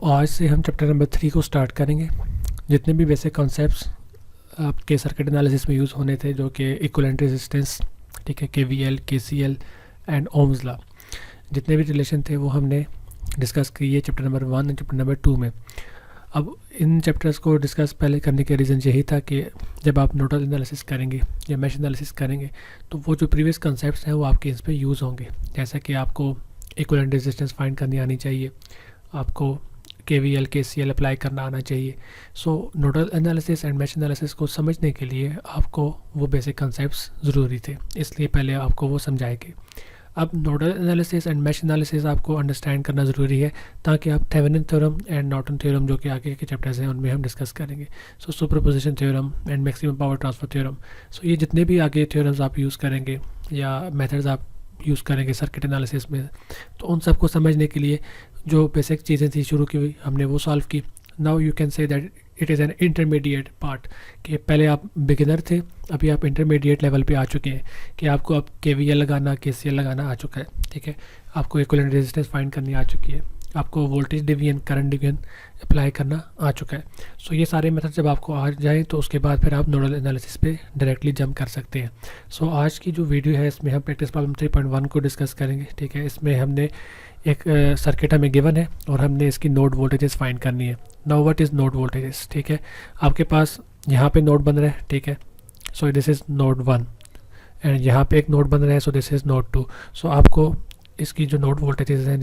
आज से हम चैप्टर नंबर 3 को स्टार्ट करेंगे। जितने भी बेसिक कॉन्सेप्ट्स आपके सर्किट एनालिसिस में यूज़ होने थे, जो कि इक्विवेलेंट रेजिस्टेंस, ठीक है, KVL, KCL and Ohm's law, जितने भी रिलेशन थे वो हमने डिस्कस किए chapter number 1 and chapter number 2 में। अब इन चैप्टर्स को डिस्कस पहले करने का रीज़न यही था कि जब आप नोडल एनालिसिस करेंगे या मैश एनालिसिस करेंगे तो वो जो प्रीवियस कॉन्सेप्ट्स हैं वो आपके इस पर यूज़ होंगे। जैसा कि आपको इक्विवेलेंट रेजिस्टेंस फाइंड करनी आनी चाहिए, आपको KVL KCL अप्लाई करना आना चाहिए। Nodal analysis and mesh analysis को समझने के लिए आपको वो बेसिक कॉन्सेप्ट्स ज़रूरी थे, इसलिए पहले आपको वो समझाएंगे। अब nodal analysis and mesh analysis आपको अंडरस्टैंड करना ज़रूरी है ताकि आप Thevenin theorem and Norton theorem, जो कि आगे के चैप्टर्स हैं, उनमें हम डिस्कस करेंगे। Superposition theorem and maximum power transfer theorem, ये जितने भी आगे थ्योरम्स आप यूज़ करेंगे या मेथड्स आप यूज़ करेंगे सर्किट एनालिसिस में, तो उन सबको समझने के लिए जो बेसिक चीज़ें थी शुरू की हुई हमने वो सॉल्व की। Now you can say that it is an intermediate part, कि पहले आप बिगिनर थे, अभी आप इंटरमीडिएट लेवल पे आ चुके हैं कि आपको अब KVL लगाना, KCL लगाना आ चुका है, ठीक है। आपको इक्विवेलेंट रेजिस्टेंस फाइंड करनी आ चुकी है, आपको voltage division, current division apply करना आ चुका है। ये सारे मेथड जब आपको आ जाएँ तो उसके बाद फिर आप नोडल एनालिसिस पे डायरेक्टली जंप कर सकते हैं। आज की जो वीडियो है इसमें हम प्रैक्टिस प्रॉब्लम 3.1 को डिस्कस करेंगे, ठीक है। इसमें हमने एक सर्किट हमें गिवन है और हमने इसकी नोड वोल्टेजेस फाइंड करनी है। Now what is node voltages, ठीक है। आपके पास यहाँ पे नोड बन रहा है, ठीक है। दिस इज़ नोड 1 एंड यहाँ पे एक नोड बन रहा है, दिस इज़ नोड 2। आपको इसकी जो नोड वोल्टेजेस हैं,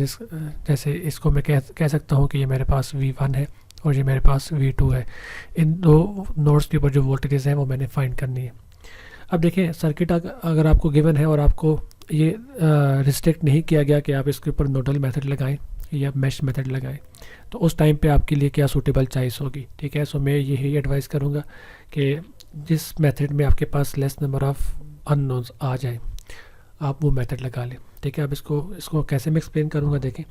जैसे इसको मैं कह सकता हूँ कि ये मेरे पास V1 है और ये मेरे पास V2 है। इन दो नोड्स के ऊपर जो वोल्टेजेस हैं वो मैंने फाइंड करनी है। अब देखिए, सर्किट अगर आपको गिवन है और आपको ये रिस्ट्रिक्ट नहीं किया गया कि आप इसके ऊपर नोडल मेथड लगाएं या मैश मेथड लगाएं, तो उस टाइम पे आपके लिए क्या सूटेबल चॉइस होगी, ठीक है। मैं यही एडवाइस करूँगा कि जिस मेथड में आपके पास लेस नंबर ऑफ अननोन्स आ जाए आप वो मेथड लगा लें, ठीक है। अब इसको कैसे मैं एक्सप्लेन करूँगा, देखें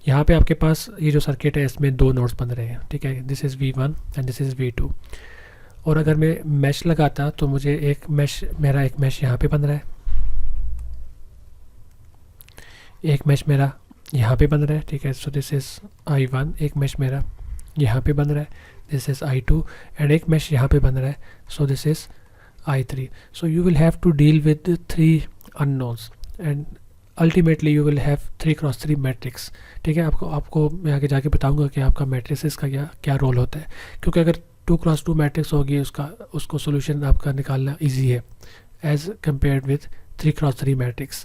यहाँ पे आपके पास ये जो सर्किट है इसमें दो नोड्स बन रहे हैं, ठीक है। This is V1 and this is V2। और अगर मैं मैश लगाता तो मुझे मेरा एक मैश यहाँ पे बन रहा है, एक मैश मेरा यहाँ पे बन रहा है, ठीक है। दिस इज़ I1, एक मैश मेरा यहाँ पे बन रहा है, दिस इज़ I2 एंड एक मैश यहाँ पे बन रहा है, this is I3। You will have to deal with 3 unknowns and ultimately you will have 3x3 matrix, ठीक है। आपको मैं आगे जाके बताऊंगा कि आपका मैट्रिक्स का क्या रोल होता है, क्योंकि अगर 2x2 मैट्रिक्स होगी उसको सोल्यूशन आपका निकालना इजी है as compared with 3x3 matrix.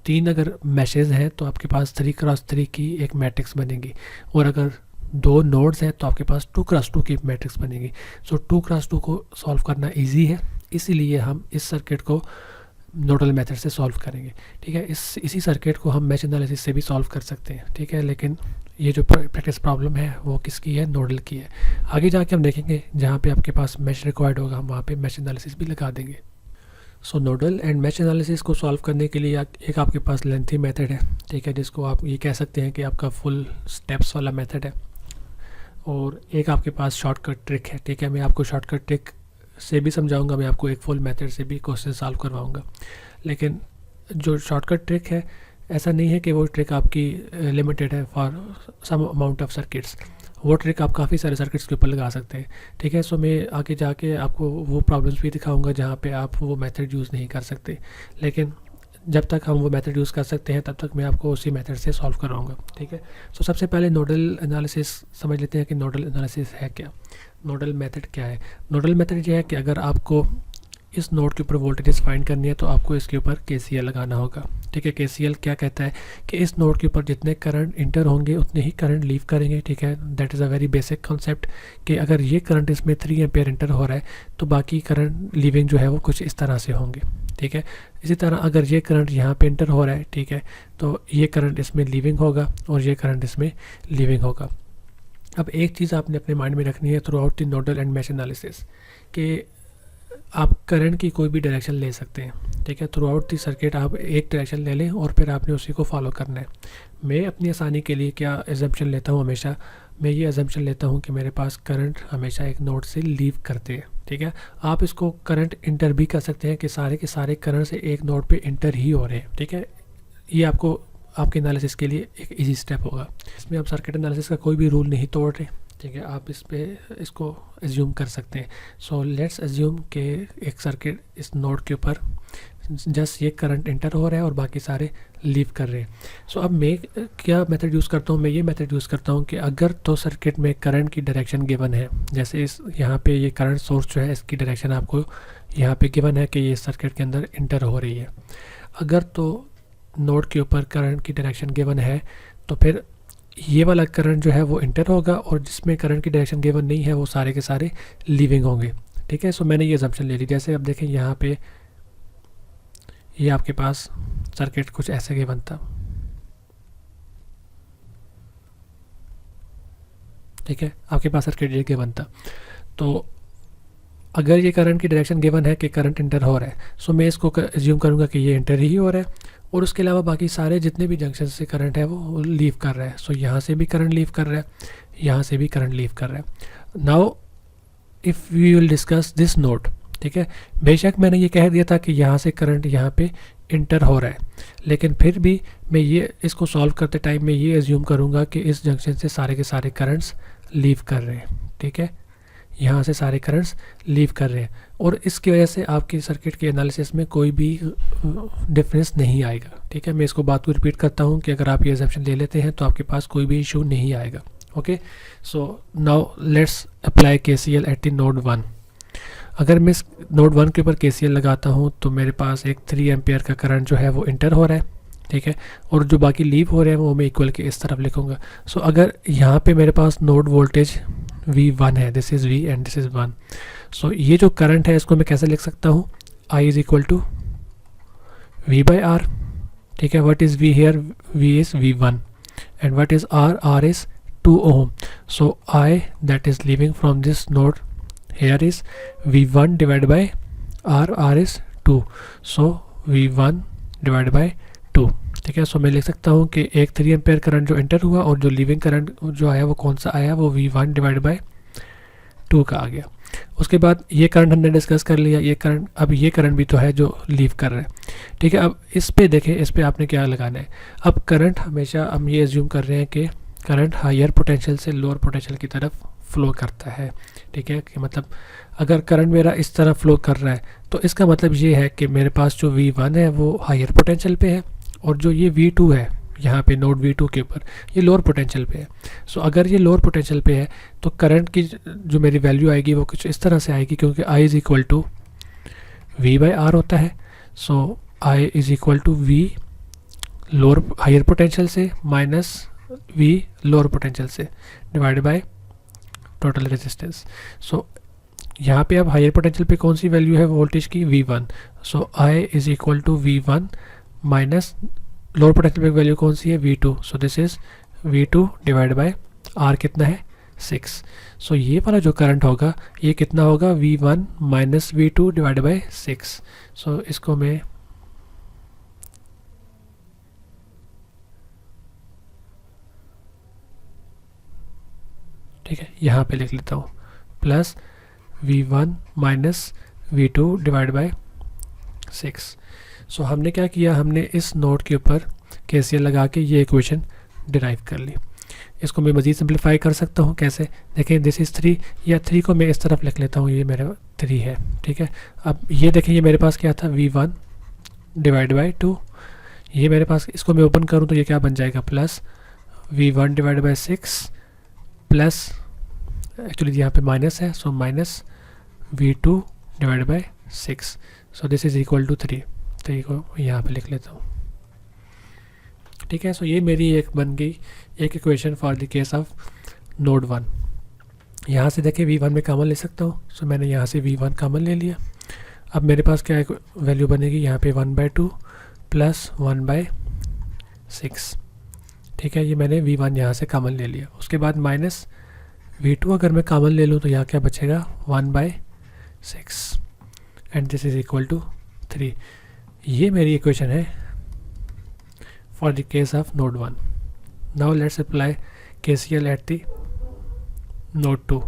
3 अगर मैशेज हैं तो आपके पास 3x3 की एक मैट्रिक्स बनेगी, और अगर 2 नोड्स हैं तो आपके पास 2x2 की मैट्रिक्स बनेगी। 2x2 को सॉल्व करना इजी है, इसीलिए हम इस सर्किट को नोडल मेथड से सॉल्व करेंगे, ठीक है। इसी सर्किट को हम मैश एनालिसिस से भी सॉल्व कर सकते हैं, ठीक है। लेकिन ये जो प्रैक्टिस प्रॉब्लम है वो किसकी है, नोडल की है। आगे जाके हम देखेंगे जहाँ पे आपके पास मैश रिक्वायर्ड होगा हम वहाँ पे मैश एनालिसिस भी लगा देंगे। नोडल एंड मैश एनालिसिस को सॉल्व करने के लिए एक आपके पास लेंथी मेथड है, ठीक है, जिसको आप ये कह सकते हैं कि आपका फुल स्टेप्स वाला मेथड है, और एक आपके पास शॉर्टकट ट्रिक है, ठीक है। मैं आपको शॉर्टकट ट्रिक से भी समझाऊंगा, मैं आपको एक फुल मेथड से भी क्वेश्चन सॉल्व करवाऊंगा। लेकिन जो शॉर्टकट ट्रिक है, ऐसा नहीं है कि वो ट्रिक आपकी लिमिटेड है for some amount of circuits, वो ट्रिक आप काफ़ी सारे सर्किट्स के ऊपर लगा सकते हैं, ठीक है। मैं आगे जाके आपको वो प्रॉब्लम्स भी दिखाऊंगा जहाँ पे आप वो मेथड यूज़ नहीं कर सकते, लेकिन जब तक हम वो मेथड यूज़ कर सकते हैं तब तक मैं आपको उसी मेथड से सॉल्व कराऊंगा, ठीक है। सबसे पहले नोडल एनालिसिस समझ लेते हैं कि नोडल एनालिसिस है क्या, नोडल मेथड क्या है। नोडल मेथड ये है कि अगर आपको इस नोड के ऊपर वोल्टेजेस फाइंड करनी है तो आपको इसके ऊपर KCL लगाना होगा, ठीक है। KCL क्या कहता है कि इस नोड के ऊपर जितने करंट इंटर होंगे उतने ही करंट लीव करेंगे, ठीक है। That is a very basic concept कि अगर ये करंट इसमें 3 एम्पेयर इंटर हो रहा है तो बाकी करंट लीविंग जो है वो कुछ इस तरह से होंगे, ठीक है। इसी तरह अगर ये करंट यहाँ पे इंटर हो रहा है, ठीक है, तो ये करंट इसमें लीविंग होगा और ये करंट इसमें लीविंग होगा। अब एक चीज़ आपने अपने माइंड में रखनी है through out the nodal and mesh analysis, कि आप करंट की कोई भी डायरेक्शन ले सकते हैं, ठीक है। थ्रू आउट दी सर्किट आप एक डायरेक्शन ले लें और फिर आपने उसी को फॉलो करना है। मैं अपनी आसानी के लिए क्या एजम्पशन लेता हूँ, हमेशा मैं ये एजम्पशन लेता हूँ कि मेरे पास करंट हमेशा एक नोड से लीव करते हैं, ठीक है। आप इसको करंट इंटर भी कर सकते हैं कि सारे के सारे करंट से एक नोड पे इंटर ही हो रहे हैं, ठीक है। ये आपको आपके एनालिसिस के लिए एक इजी स्टेप होगा। इसमें आप सर्किट एनालिसिस का कोई भी रूल नहीं तोड़ रहे, ठीक है, आप इसको एज्यूम कर सकते हैं। सो लेट्स एज्यूम कि एक सर्किट इस नोड के ऊपर जस्ट ये करंट इंटर हो रहा है और बाकी सारे लीव कर रहे हैं। सो अब मैं क्या मेथड यूज़ करता हूँ, मैं ये मेथड यूज़ करता हूँ कि अगर तो सर्किट में करंट की डायरेक्शन गिवन है, जैसे इस यहाँ पे ये करंट सोर्स जो है इसकी डायरेक्शन आपको यहाँ पे गिवन है कि ये सर्किट के अंदर इंटर हो रही है। अगर तो नोड के ऊपर करंट की डायरेक्शन गिवन है तो फिर ये वाला करंट जो है वो इंटर होगा, और जिसमें करंट की डायरेक्शन गिवन नहीं है वो सारे के सारे लीविंग होंगे, ठीक है। सो मैंने ये असम्पशन ले ली। जैसे अब देखें यहाँ पे ये आपके पास सर्किट कुछ ऐसे गिवन था, ठीक है, आपके पास सर्किट ये गिवन था। तो अगर ये करंट की डायरेक्शन गिवन है कि करंट इंटर हो रहा है, सो मैं इसको एज्यूम करूँगा कि ये इंटर ही हो रहा है, और उसके अलावा बाकी सारे जितने भी जंक्शन से करंट है वो लीव कर रहा है। सो यहाँ से भी करंट लीव कर रहा है, यहाँ से भी करंट लीव कर रहा है। Now if we will discuss this node, ठीक है, बेशक मैंने ये कह दिया था कि यहाँ से करंट यहाँ पे इंटर हो रहा है, लेकिन फिर भी मैं ये इसको सॉल्व करते टाइम में ये एज्यूम करूँगा कि इस जंक्शन से सारे के सारे करंट्स लीव कर रहे हैं, ठीक है, यहाँ से सारे करंट्स लीव कर रहे हैं, और इसकी वजह से आपकी सर्किट के एनालिसिस में कोई भी डिफरेंस नहीं आएगा, ठीक है। मैं इसको बात को रिपीट करता हूँ कि अगर आप ये असम्पशन ले लेते हैं तो आपके पास कोई भी इशू नहीं आएगा। Okay, so now let's apply KCL at the node 1। अगर मैं इस नोड 1 के ऊपर KCL लगाता हूँ तो मेरे पास एक 3 एम्पियर का करंट जो है वो इंटर हो रहा है, ठीक है, और जो बाकी लीव हो रहे हैं वो मैं इक्वल के इस तरफ लिखूँगा। सो अगर यहाँ पे मेरे पास नोड वोल्टेज V1 है, this is V and this is 1, सो ये जो करंट है इसको मैं कैसे लिख सकता हूँ, I is equal to V/R, ठीक है। What is V here, V is V1 and what is R, R is 2 ohm। So I that is leaving from this node here is V1 divided by R, R is 2, so V1 divided by 2, ठीक है। सो मैं लिख सकता हूँ कि एक 3 ampere current जो enter हुआ और जो लीविंग करंट जो आया वो कौन सा आया, वो V1 डिवाइड बाय 2 का आ गया। उसके बाद ये करंट हमने डिस्कस कर लिया, ये करंट, अब ये करंट भी तो है जो लीव कर रहा है, ठीक है। अब इस पे देखें, इस पे आपने क्या लगाना है। अब करंट हमेशा हम ये एज्यूम कर रहे हैं कि करंट हायर पोटेंशियल से लोअर पोटेंशियल की तरफ फ्लो करता है, ठीक है, कि मतलब अगर करंट मेरा इस तरह फ्लो कर रहा है तो इसका मतलब ये है कि मेरे पास जो V1 है वो हायर पोटेंशियल पे है, और जो ये V2 है यहाँ पे नोड V2 के ऊपर ये लोअर पोटेंशियल पे है। सो अगर ये लोअर पोटेंशियल पे है तो करंट की जो मेरी वैल्यू आएगी वो कुछ इस तरह से आएगी, क्योंकि I is equal to V/R होता है। So I is equal to V lower higher potential से माइनस V लोअर पोटेंशियल से divide by total resistance. So यहाँ पे अब हायर पोटेंशियल पे कौन सी वैल्यू है वोल्टेज की, V1। So I is equal to V1 minus lower potential पे वैल्यू कौन सी है, V2। So this is V2 divide by R कितना है, 6। सो ये वाला जो करंट होगा ये कितना होगा, V1 minus V2 divide by 6। सो इसको मैं ठीक है यहाँ पे लिख लेता हूँ, plus V1 minus V2 divide by 6। सो हमने क्या किया, हमने इस नोड के ऊपर KCL लगा के ये इक्वेशन डिराइव कर ली। इसको मैं मज़ीद सिंप्लीफाई कर सकता हूँ, कैसे देखें, दिस इज़ 3, या 3 को मैं इस तरफ लिख लेता हूँ, ये मेरा 3 है, ठीक है। अब ये देखें, ये मेरे पास क्या था, V1 डिवाइड बाय 2, ये मेरे पास, इसको मैं ओपन करूँ तो ये क्या बन जाएगा, plus V1 divide by 6 plus, actually यहाँ पे माइनस है, so minus V2 divide by 6। So this is equal to 3 को यहाँ पे लिख लेता हूँ, ठीक है। सो ये मेरी एक बन गई एक equation for the case of node 1। यहाँ से देखिए V1 में कॉमन ले सकता हूँ, सो मैंने यहाँ से V1 कॉमन ले लिया। अब मेरे पास क्या वैल्यू बनेगी, यहाँ पे 1/2 प्लस 1/6, ठीक है, ये मैंने V1 यहाँ से कॉमन ले लिया। उसके बाद माइनस V2 अगर मैं कॉमन ले लूँ तो यहाँ क्या बचेगा, 1/6 and this is equal to 3। ये मेरी इक्वेशन है for the case of node 1। Now let's apply KCL at the node 2।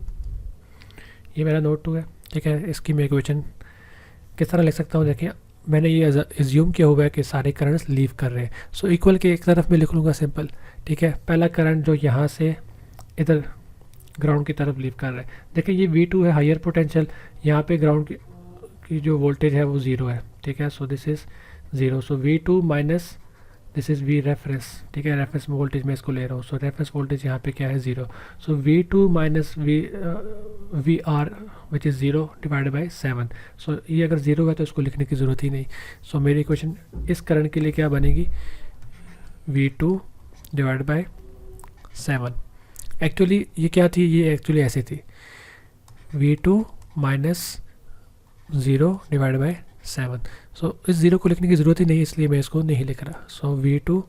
ये मेरा नोड 2 है, ठीक है। इसकी मैं इक्वेशन किस तरह लिख सकता हूँ, देखिए मैंने ये एज्यूम किया हुआ है कि सारे करंट्स लीव कर रहे हैं। सो इक्वल के एक तरफ मैं लिख लूँगा सिंपल, ठीक है। पहला करंट जो यहाँ से इधर ग्राउंड की तरफ लीव कर रहा है, देखिए ये V2 है हायर पोटेंशियल, यहाँ पे ग्राउंड की जो वोल्टेज है वो 0 है, ठीक है। सो this is 0, so V2 minus this is V reference, ठीक है। रेफरेंस वोल्टेज मैं इसको ले रहा हूँ, सो रेफरेंस वोल्टेज यहाँ पे क्या है 0, सो V2 minus VR which is 0 divided by 7। सो ये अगर 0 है तो इसको लिखने की ज़रूरत ही नहीं। सो मेरी इक्वेशन इस करंट के लिए क्या बनेगी, V2 डिवाइड बाई 7। एक्चुअली ये क्या थी, ये एक्चुअली ऐसी थी, V2 माइनस 0 डिवाइड बाई 7। सो इस 0 को लिखने की ज़रूरत ही नहीं, इसलिए मैं इसको नहीं लिख रहा। सो V2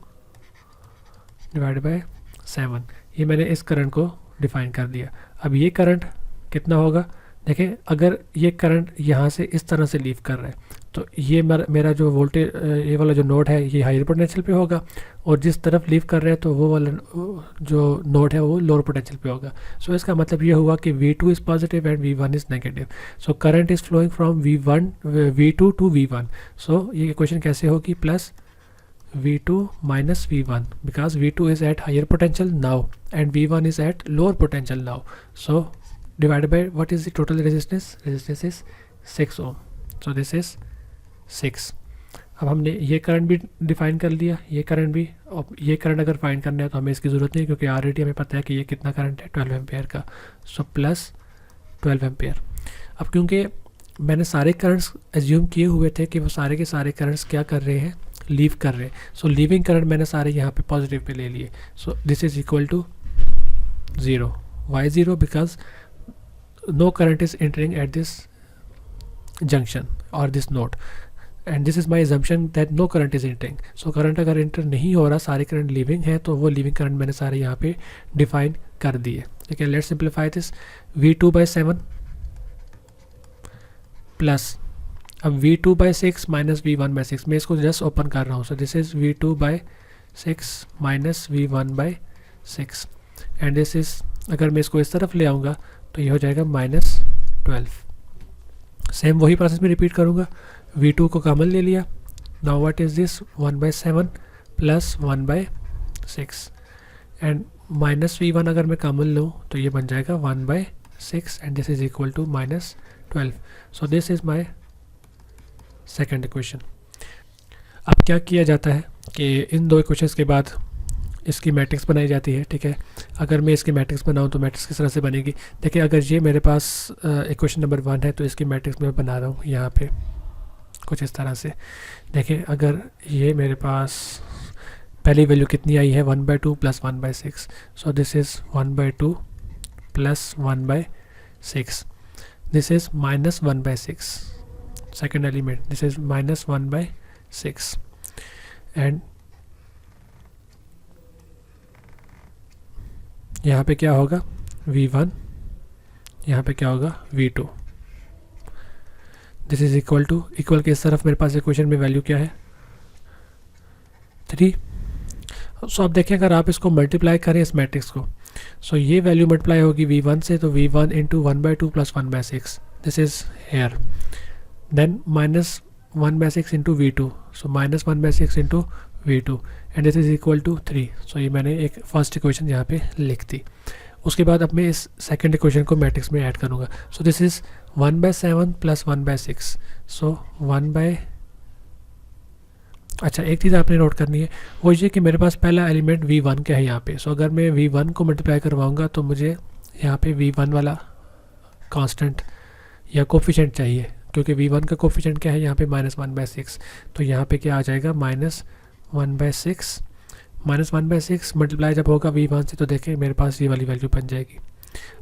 डिवाइड बाई 7, ये मैंने इस करंट को डिफाइन कर दिया। अब ये करंट कितना होगा, देखें अगर ये करंट यहाँ से इस तरह से लीव कर रहा है तो ये मेरा जो वोल्टेज ये वाला जो नोड है ये हायर पोटेंशियल पे होगा, और जिस तरफ लीव कर रहे हैं तो वो वाला जो नोड है वो लोअर पोटेंशियल पे होगा। सो इसका मतलब ये हुआ कि V2 is positive and V1 is negative. So current is flowing from V2 to V1। So ये इक्वेशन कैसे होगी, plus V2 minus V1 because V2 is at higher potential now and V1 is at lower potential now. So divided by what is the total resistance? Resistance is 6 ohm. So this is 6. अब हमने ये current भी define कर लिया, ये current भी। अब ये करंट अगर फाइंड करना है तो हमें इसकी ज़रूरत नहीं, क्योंकि ऑलरेडी हमें पता है कि ये कितना करंट है, 12 एम्पेयर का। So plus 12 ampere. अब क्योंकि मैंने सारे करंट्स एज्यूम किए हुए थे कि वो सारे के सारे करंट्स क्या कर रहे हैं, लीव कर रहे हैं। सो लीविंग करंट मैंने सारे यहाँ पे पॉजिटिव पे ले लिए। So this is equal to 0। Why 0? Because no current is entering at this junction और this node, and this is my assumption that no current is entering. So current अगर enter नहीं हो रहा, सारे करंट लीविंग है, तो वो leaving current मैंने सारे यहाँ पे डिफाइन कर दिए। ठीक है, let's simplify this. V2/7 plus अब V2/6 माइनस V1/6, मैं इसको जस्ट ओपन कर रहा हूँ। सो this is V2/6 minus V1/6, and this is, अगर मैं इसको इस तरफ ले आऊँगा तो ये हो जाएगा -12। सेम वही प्रोसेस में रिपीट करूँगा। V2 को कॉमन ले लिया। Now what is this, 1/7 plus 1/6, and minus V1 अगर मैं कॉमन लूँ तो ये बन जाएगा 1/6, and this is equal to -12। So this is my second equation. अब क्या किया जाता है कि इन दो इक्वेशंस के बाद इसकी मैट्रिक्स बनाई जाती है। ठीक है, अगर मैं इसकी मैट्रिक्स बनाऊं तो मैट्रिक्स किस तरह से बनेगी, देखिए अगर ये मेरे पास इक्वेशन नंबर 1 है तो इसकी मैट्रिक्स मैं बना रहा हूँ यहाँ पे कुछ इस तरह से। देखिए अगर ये मेरे पास पहली वैल्यू कितनी आई है, 1/2 plus 1/6। So this is 1/2 plus 1/6, this is -1/6। second element, this is -1/6, and यहाँ पे क्या होगा V1, यहाँ पे क्या होगा V2। This is equal to, equal के इस तरफ मेरे पास इक्वेशन में वैल्यू क्या है 3। सो अब देखिए अगर आप इसको मल्टीप्लाई करें इस मैट्रिक्स को, सो ये वैल्यू मल्टीप्लाई होगी V1 से, तो V1 into 1/2 plus 1/6, this is here, then -1/6 into V2, so -1/6 into V2, and this is equal to 3। so ये मैंने एक फर्स्ट इक्वेशन यहाँ पे लिख दी। उसके बाद अब मैं इस सेकंड इक्वेशन को मैट्रिक्स में ऐड करूँगा। सो दिस इज़ 1/7 प्लस 1/6, सो अच्छा एक चीज़ आपने नोट करनी है, वो ये कि मेरे पास पहला एलिमेंट V1 क्या है यहाँ पे। सो अगर मैं V1 को मल्टीप्लाई करवाऊँगा तो मुझे यहाँ पे V1 वाला कांस्टेंट या कोफिशिएंट चाहिए, क्योंकि V1 का कोफिशिएंट क्या है यहाँ पे -1/6। तो यहाँ पे क्या आ जाएगा -1/6, -1/6 मल्टीप्लाई जब होगा V1 से तो देखें मेरे पास ये वाली वैल्यू बन जाएगी।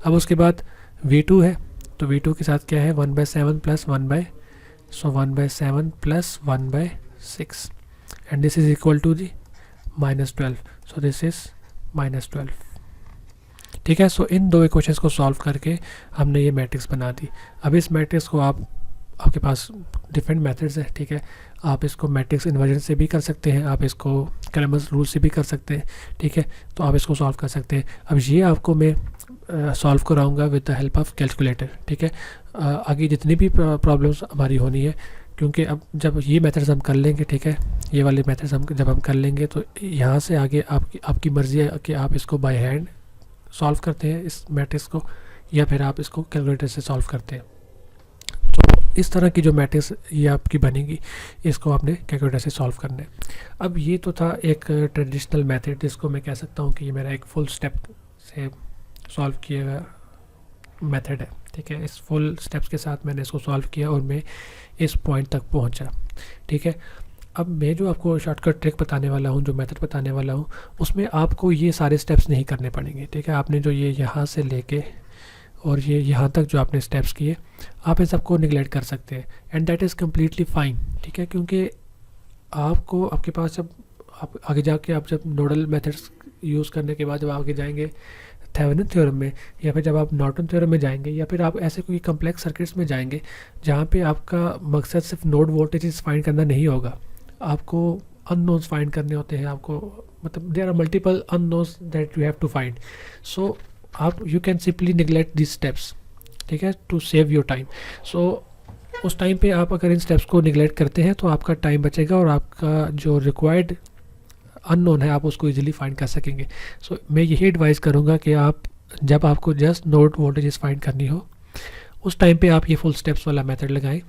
अब उसके बाद V2 है, तो V2 के साथ क्या है 1/7 plus 1/7 plus 1/6, and this is equal to the -12। So this is -12। ठीक है, सो इन दो इक्वेशंस को सॉल्व करके हमने ये मैट्रिक्स बना दी। अब इस मैट्रिक्स को आपके पास डिफरेंट मेथड्स हैं। ठीक है, आप इसको मैट्रिक्स इन्वर्जन से भी कर सकते हैं, आप इसको क्रेमर्स रूल से भी कर सकते हैं। ठीक है, तो आप इसको सॉल्व कर सकते हैं। अब ये आपको मैं सॉल्व कराऊंगा with the help of calculator. ठीक है, आगे जितनी भी प्रॉब्लम्स हमारी होनी है क्योंकि अब जब ये मेथड्स हम कर लेंगे, ठीक है, ये वाले मेथड्स जब हम कर लेंगे तो यहाँ से आगे आपकी मर्ज़ी है कि आप इसको बाय हैंड सॉल्व करते हैं इस मैट्रिक्स को, या फिर आप इसको कैलकुलेटर से सॉल्व करते हैं। तो इस तरह की जो मैट्रिक्स ये आपकी बनेगी, इसको आपने कैलकुलेटर से सॉल्व करना है। अब ये तो था एक ट्रेडिशनल मेथड, जिसको मैं कह सकता हूँ कि ये मेरा एक फुल स्टेप से सॉल्व किया हुआ मेथड है, ठीक है। इस फुल स्टेप्स के साथ मैंने इसको सॉल्व किया और मैं इस पॉइंट तक पहुंचा, ठीक है। अब मैं जो आपको शॉर्टकट ट्रिक बताने वाला हूँ, जो मेथड बताने वाला हूँ, उसमें आपको ये सारे स्टेप्स नहीं करने पड़ेंगे, ठीक है। आपने जो ये यहाँ से लेके और ये यहाँ तक जो आपने स्टेप्स किए, आप इन सबको निगलेक्ट कर सकते हैं, and that is completely fine, ठीक है। क्योंकि आपको आपके पास जब आप आगे जाके आप जब नोडल मेथड्स यूज़ करने के बाद जब आगे जाएंगे थेवेनिन थ्योरम में, या फिर जब आप नॉर्टन थ्योरम में जाएंगे, या फिर आप ऐसे कोई कम्प्लेक्स सर्किट्स में जाएंगे जहाँ पे आपका मकसद सिर्फ नोड वोल्टेजेस फाइंड करना नहीं होगा, आपको अननोन्स फाइंड करने होते हैं, आपको मतलब there are multiple unknowns that you have to find. So आप you can simply neglect this steps, ठीक है, to save your time. So उस टाइम पे आप अगर इन स्टेप्स को निगलेक्ट करते हैं तो आपका टाइम बचेगा और आपका जो रिक्वायर्ड अननोन है आप उसको इजीली फाइंड कर सकेंगे। सो मैं यही एडवाइस करूँगा कि आप जब आपको जस्ट नोड वोल्टेजेस फाइंड करनी हो, उस टाइम पे आप ये फुल स्टेप्स वाला मेथड लगाएं,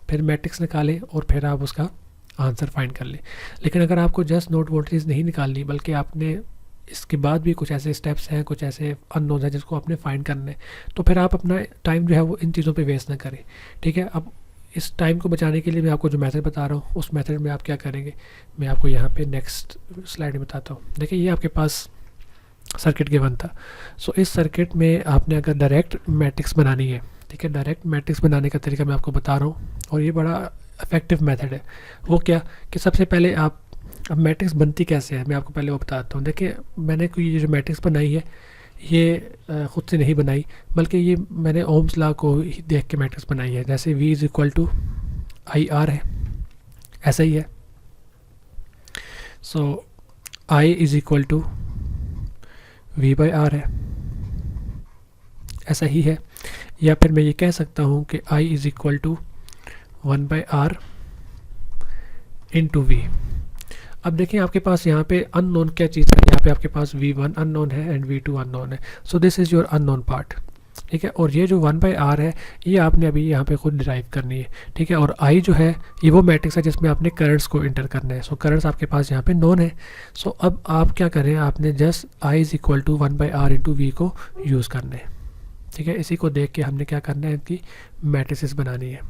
फिर मैट्रिक्स निकालें और फिर आप उसका आंसर फाइंड कर लें। लेकिन अगर आपको जस्ट नोड वोल्टेज नहीं निकालनी, बल्कि आपने इसके बाद भी कुछ ऐसे स्टेप्स हैं, कुछ ऐसे अननोन हैं जिसको आपने फाइंड करना है, तो फिर आप अपना टाइम जो है वो इन चीज़ों पे वेस्ट ना करें, ठीक है। अब इस टाइम को बचाने के लिए मैं आपको जो मेथड बता रहा हूँ, उस मेथड में आप क्या करेंगे, मैं आपको यहाँ पे नेक्स्ट स्लाइड में बताता हूँ। देखिए ये आपके पास सर्किट गिवन था। सो इस सर्किट में आपने अगर डायरेक्ट मैट्रिक्स बनानी है, ठीक है, डायरेक्ट मैट्रिक्स बनाने का तरीका मैं आपको बता रहा हूँ, और ये बड़ा इफेक्टिव मेथड है। वो क्या कि सबसे पहले आप, अब मैट्रिक्स बनती कैसे है मैं आपको पहले वो बताता हूँ। देखिए मैंने कोई ये जो मैट्रिक्स बनाई है ये ख़ुद से नहीं बनाई, बल्कि ये मैंने ओम्स लॉ को ही देख के मैट्रिक्स बनाई है। जैसे V is equal to I R है, ऐसा ही है। So I is equal to V by R है, ऐसा ही है। या फिर मैं ये कह सकता हूँ कि I is equal to 1 by R into V। अब देखिए आपके पास यहाँ पे अननोन क्या चीज़ है, यहाँ पे आपके पास V1 अननोन है एंड V2 अननोन है। सो this is your unknown part, ठीक है। और ये जो 1 बाई आर है ये आपने अभी यहाँ पे खुद डिराइव करनी है, ठीक है। और I जो है ये वो मैट्रिक्स है जिसमें आपने करंट्स को इंटर करना है। सो करंट्स आपके पास यहाँ पे नोन है। सो अब आप क्या करें, आपने just I is equal to 1 by R into V को यूज़ करना है, ठीक है। इसी को देख के हमने क्या करना है, इनकी मैट्रिसेस बनानी है।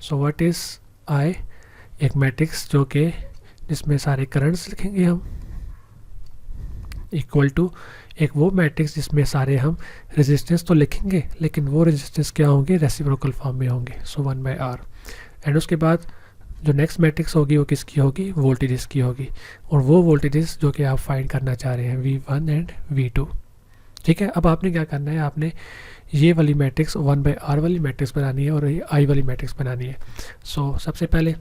सो व्हाट इज़ I, एक मैट्रिक्स जो कि जिसमें सारे करंट्स लिखेंगे हम, इक्वल टू एक वो मैट्रिक्स जिसमें सारे हम रेजिस्टेंस तो लिखेंगे, लेकिन वो रेजिस्टेंस क्या होंगे, रेसिप्रोकल फॉर्म में होंगे। सो 1 बाई आर। एंड उसके बाद जो नेक्स्ट मैट्रिक्स होगी वो किसकी होगी, वोल्टेजेस की होगी, और वो वोल्टेजेस जो कि आप फाइंड करना चाह रहे हैं V1 एंड V2, ठीक है। अब आपने क्या करना है, आपने ये वाली मैट्रिक्स 1 बाई आर वाली मैट्रिक्स बनानी है और ये I वाली मैट्रिक्स बनानी है। सो सबसे पहले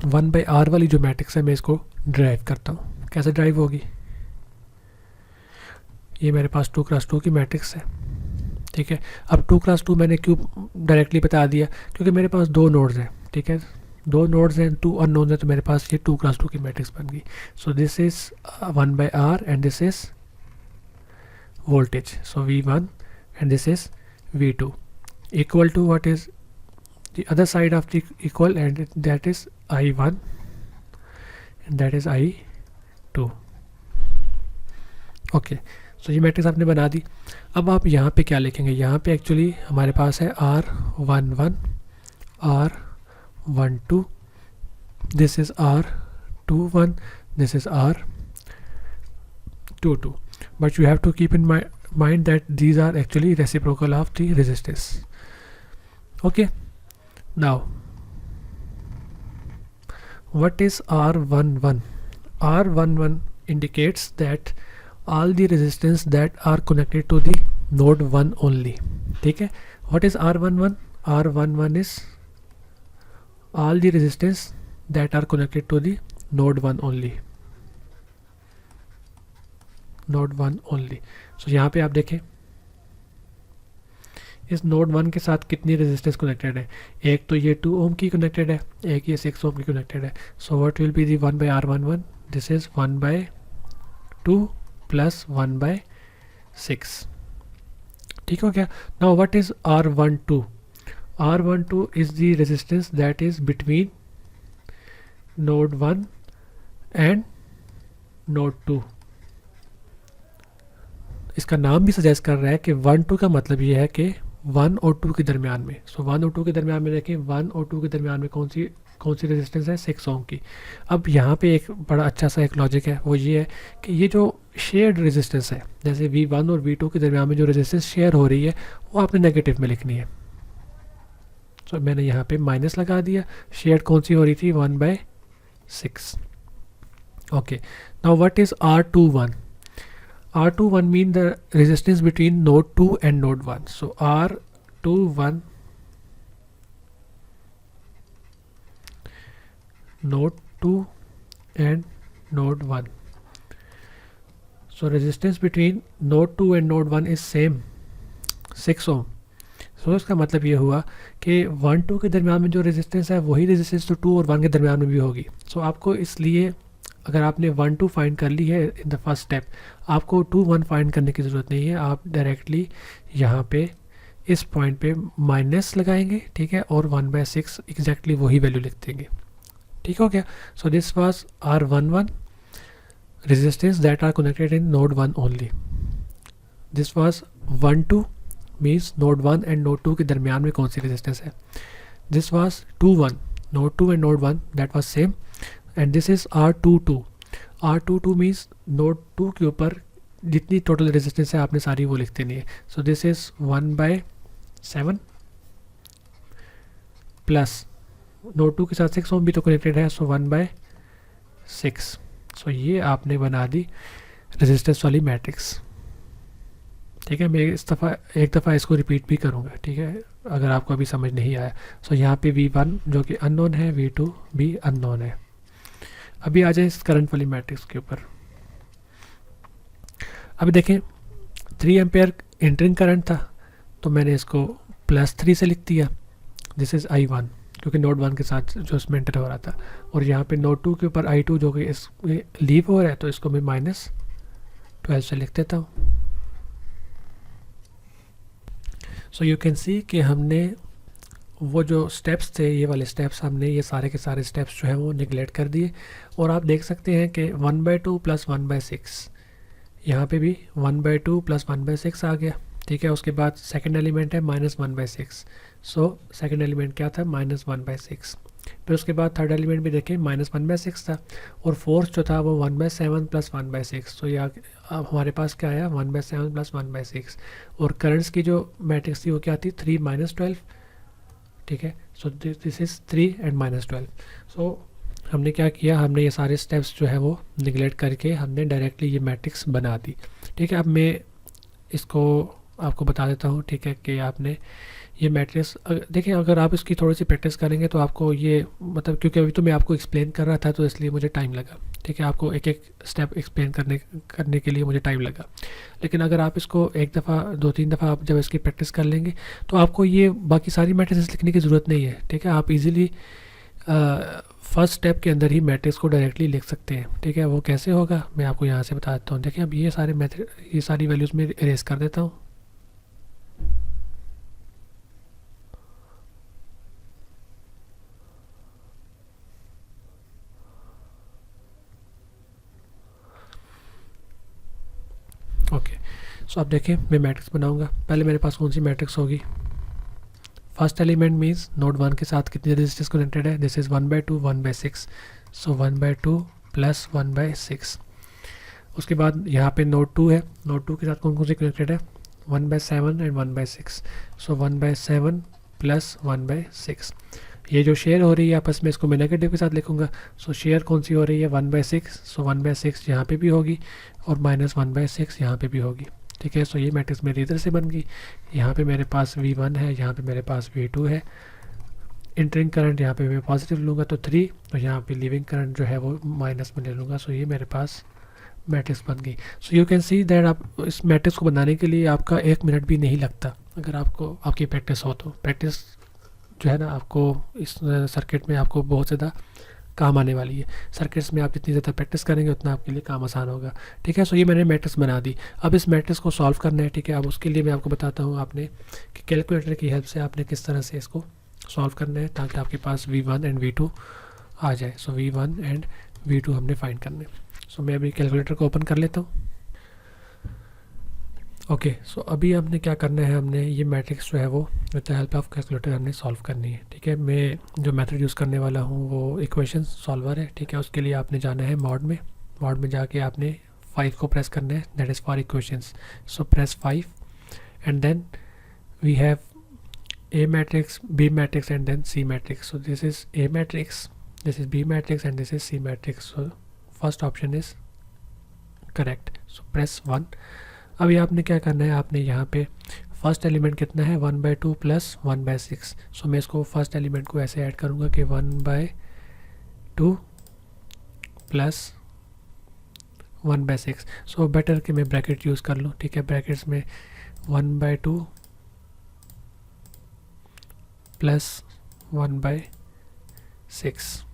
1 बाई आर वाली जो मैट्रिक्स है मैं इसको ड्राइव करता हूँ। कैसे ड्राइव होगी, ये मेरे पास 2x2 की मैट्रिक्स है, ठीक है। अब 2x2 मैंने क्यों डायरेक्टली बता दिया, क्योंकि मेरे पास 2 नोड्स हैं, ठीक है, 2 नोड्स हैं, 2 अननोन्स हैं, तो मेरे पास ये 2x2 की मैट्रिक्स बन गई। So this is 1 by R and this is voltage, so V1 and this is V2 equal to what is the other side of the equal, and that is I1 and that is I2। Okay, so ये matrix आपने बना दी। अब आप यहाँ पे क्या लिखेंगे, यहाँ पे एक्चुअली हमारे पास है R11 R12, this is R21, this is R22, but you have to keep in mind that these are actually reciprocal of the resistance. Okay, now what is R11? R11 indicates that all the resistance that are connected to the node 1 only, ठीक है। What is R11? R11 is all the resistance that are connected to the node 1 only, node 1 only. So यहाँ पे आप देखें इस node 1 के साथ कितनी रेजिस्टेंस कनेक्टेड है, एक तो ये 2 ओम की कनेक्टेड है, एक ये 6 ओम की कनेक्टेड है. So what will be the 1/R11, this is 1/2 plus 1/6. ठीक हो गया. Now what is R12? R12 is the resistance that is between node 1 and node 2. इसका नाम भी सजेस्ट कर रहा है कि 1-2 का मतलब ये है कि 1 और 2 के दरमियान में. सो 1 और 2 के दरमियान में देखें, 1 और 2 के दरमियान में कौन सी रेजिस्टेंस है, 6 ओम की. अब यहाँ पे एक बड़ा अच्छा सा एक लॉजिक है, वो ये है कि ये जो शेयर्ड रेजिस्टेंस है, जैसे V1 और V2 के दरमियान में जो रेजिस्टेंस शेयर हो रही है वो आपने नेगेटिव में लिखनी है. सो मैंने यहाँ पे माइनस लगा दिया. शेयर्ड कौन सी हो रही थी, 1/6. Okay. Now what is R21? R21 mean the resistance between node 2 and node 1. So R21 node 2 and node 1. So resistance between node 2 and node 1 is same, 6 ohm. So इसका मतलब ये हुआ कि 1-2 के दरमियान में जो रेजिस्टेंस है वही रेजिस्टेंस तो 2 और 1 के दरमियान में भी होगी. सो आपको इसलिए अगर आपने 1-2 फाइंड कर ली है इन द फर्स्ट स्टेप, आपको 2-1 फाइंड करने की ज़रूरत नहीं है. आप डायरेक्टली यहाँ पे इस पॉइंट पे माइनस लगाएंगे, ठीक है, और 1/6 एग्जैक्टली वही वैल्यू लिख देंगे. ठीक हो गया. So this was R11 resistance that are connected in node 1 only. This was 1-2 means node 1 and node 2 के दरमियान में कौन सी रेजिस्टेंस है. This was 2-1, node 2 and node 1 that was same. And this is R22. R22 means node 2 के ऊपर जितनी total resistance है आपने सारी वो लिख देनी है. सो दिस इज 1/7 प्लस नोड 2 के साथ 6 ओम भी तो कनेक्टेड है, सो 1/6. सो ये आपने बना दी रेजिस्टेंस वाली मैट्रिक्स. ठीक है, मैं एक दफ़ा इसको रिपीट भी करूँगा, ठीक है, अगर आपको अभी समझ नहीं आया. सो यहाँ पे V1 जो कि अननोन है, V2 भी अननोन है. अभी आ जाए इस करंट वाली मैट्रिक्स के ऊपर. अभी देखें 3 एम्पेयर इंटरिंग करंट था, तो मैंने इसको +3 से लिख दिया. दिस इज़ I1 क्योंकि नोड 1 के साथ जो इसमें इंटर हो रहा था. और यहाँ पे नोड 2 के ऊपर I2 जो कि इस लीव हो रहा है, तो इसको मैं -12 से लिख देता हूँ. सो यू कैन सी कि हमने वो जो स्टेप्स थे, ये वाले स्टेप्स, हमने ये सारे के सारे स्टेप्स जो हैं वो निगलेक्ट कर दिए. और आप देख सकते हैं कि 1/2 प्लस 1/6, यहाँ पे भी 1/2 प्लस 1/6 आ गया. ठीक है, उसके बाद सेकंड एलिमेंट है -1/6. सो सेकंड एलिमेंट क्या था, -1/6. फिर उसके बाद थर्ड एलिमेंट भी देखें -1/6 था. और फोर्थ जो था वो 1/7 प्लस 1/6. तो यहाँ अब हमारे पास क्या आया, 1/7 प्लस 1/6. और करंट्स की जो मैट्रिक्स थी वो क्या थी, 3 - 12. ठीक है, सो दिस इज़ 3 एंड -12. सो हमने क्या किया, हमने ये सारे स्टेप्स जो है वो निगलेक्ट करके हमने डायरेक्टली ये मैट्रिक्स बना दी. ठीक है, अब मैं इसको आपको बता देता हूँ. ठीक है, कि आपने ये मैट्रिक्स देखिए, अगर आप इसकी थोड़ी सी प्रैक्टिस करेंगे तो आपको ये मतलब, क्योंकि अभी तो मैं आपको एक्सप्लेन कर रहा था तो इसलिए मुझे टाइम लगा. ठीक है, आपको एक एक स्टेप एक्सप्लेन करने के लिए मुझे टाइम लगा. लेकिन अगर आप इसको एक दफ़ा 2-3 दफ़ा आप जब इसकी प्रैक्टिस कर लेंगे तो आपको ये बाकी सारी मैट्रिक्स लिखने की ज़रूरत नहीं है. ठीक है, आप इजीली फर्स्ट स्टेप के अंदर ही मैट्रिक्स को डायरेक्टली लिख सकते हैं. ठीक है, वो कैसे होगा मैं आपको यहाँ से बता देता हूँ. देखिए, अब ये सारी वैल्यूज़ में इरेज कर देता हूँ. ओके, सो अब देखें मैं मैट्रिक्स बनाऊंगा. पहले मेरे पास कौन सी मैट्रिक्स होगी, फर्स्ट एलिमेंट मीन्स नोड 1 के साथ कितनी रेजिस्टेंस कनेक्टेड है, दिस इज़ 1/2 1/6. So 1/2 plus 1/6. उसके बाद यहाँ पे नोड 2 है, नोड 2 के साथ कौन कौन सी कनेक्टेड है, 1/7 एंड 1/6. So 1/7 plus 1/6. ये जो शेयर हो रही है आपस में, इसको मैं नेगेटिव के साथ लिखूंगा. सो शेयर कौन सी हो रही है, 1/6. सो 1/6 यहाँ पे भी होगी और -1/6 यहाँ पे भी होगी. ठीक है, सो ये मैट्रिक्स मेरी इधर से बन गई. यहाँ पे मेरे पास V1 है, यहाँ पे मेरे पास V2 है. इंटरिंग करंट यहाँ पे मैं पॉजिटिव लूँगा तो 3, और यहाँ पे लीविंग करंट जो है वो माइनस में ले लूँगा. सो ये मेरे पास मैट्रिक्स बन गई. So you can see that आप इस मैट्रिक्स को बनाने के लिए आपका 1 मिनट भी नहीं लगता. अगर आपको आपकी प्रैक्टिस हो तो। प्रैक्टिस जो है ना आपको इस सर्किट में आपको बहुत ज़्यादा काम आने वाली है। सर्किट्स में आप जितनी ज़्यादा प्रैक्टिस करेंगे उतना आपके लिए काम आसान होगा। ठीक है, सो ये मैंने मैट्रिक्स बना दी। अब इस मैट्रिक्स को सॉल्व करना है। ठीक है, अब उसके लिए मैं आपको बताता हूँ आपने कि कैलकुलेटर की हेल्प से आपने किस तरह से इसको सॉल्व करना है ताकि आपके पास V1 एंड V2 आ जाए। सो V1 एंड V2 हमने फाइंड करने। सो मैं अभी कैलकुलेटर को ओपन कर लेता हूँ। ओके, सो अभी हमने क्या करना है, हमने ये मैट्रिक्स जो है वो with the help of calculator हमने सॉल्व करनी है। ठीक है, मैं जो मेथड यूज़ करने वाला हूँ वो इक्वेशन सॉल्वर है। ठीक है, उसके लिए आपने जाना है मॉड में जाके आपने 5 को प्रेस करना है, that is for equations. So press 5 and then we have A matrix, B matrix and then C matrix. So this is A matrix, this is B matrix and this is C matrix. So first option is correct. So press 1. अभी आपने क्या करना है, आपने यहाँ पे first element कितना है 1/2 प्लस 1/6। सो मैं इसको फर्स्ट एलिमेंट को ऐसे ऐड करूँगा कि 1/2 प्लस 1/6। सो बेटर कि मैं ब्रैकेट यूज़ कर लूँ। ठीक है, ब्रैकेट्स में 1/2 प्लस 1/6,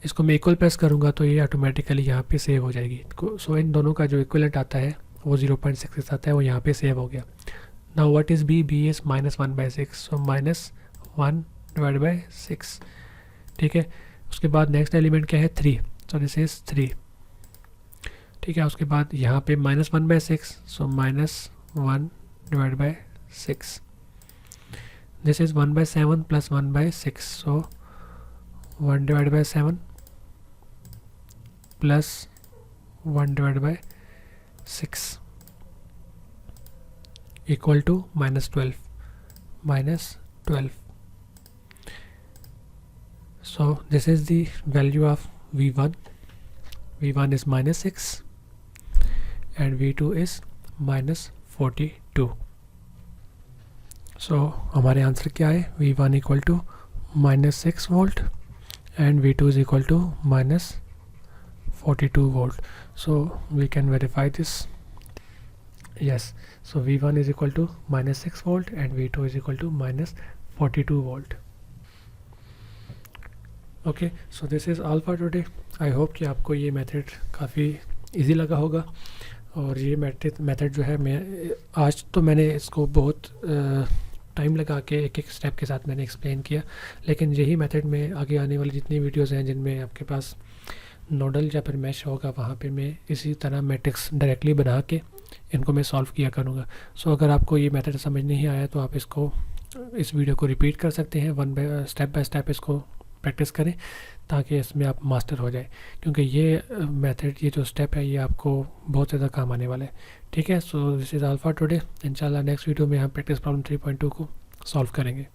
इसको मैं इक्वल प्रेस करूँगा तो ये ऑटोमेटिकली यहाँ पे सेव हो जाएगी। सो इन दोनों का जो इक्वलेंट आता है वो 0.66 आता है, वो यहाँ पे सेव हो गया। Now what is B is -1/6, so -1/6। ठीक है, उसके बाद नेक्स्ट एलिमेंट क्या है 3, सो दिस इज़ 3। ठीक है, उसके बाद यहाँ पे -1/6, so -1/6। This is 1/7 plus 1/6, so 1/7 plus 1/6 equal to -12. So this is the value of V1. V1 is -6 and V2 is -42. सो हमारे आंसर क्या है, V1 equal to -6 volt and V2 is equal to -42 volt. So we can verify this. Yes, so V1 is equal to -6 volt and V2 is equal to -42 volt. Okay, so this is all for today. I hope कि आपको ये method काफ़ी easy लगा होगा। और ये method जो है आज तो मैंने इसको बहुत टाइम लगा के एक एक स्टेप के साथ मैंने एक्सप्लेन किया, लेकिन यही मेथड में आगे आने वाली जितनी वीडियोस हैं जिनमें आपके पास नोडल या फिर मैश होगा वहाँ पे मैं इसी तरह मैट्रिक्स डायरेक्टली बना के इनको मैं सॉल्व किया करूँगा। सो अगर आपको ये मेथड समझ नहीं आया तो आप इस वीडियो को रिपीट कर सकते हैं, स्टेप बाय स्टेप इसको प्रैक्टिस करें ताकि इसमें आप मास्टर हो जाए, क्योंकि ये मेथड, ये जो स्टेप है ये आपको बहुत ज़्यादा काम आने वाला है। ठीक है, सो this is all for today. इंशाल्लाह नेक्स्ट वीडियो में हम प्रैक्टिस प्रॉब्लम 3.2 को सॉल्व करेंगे।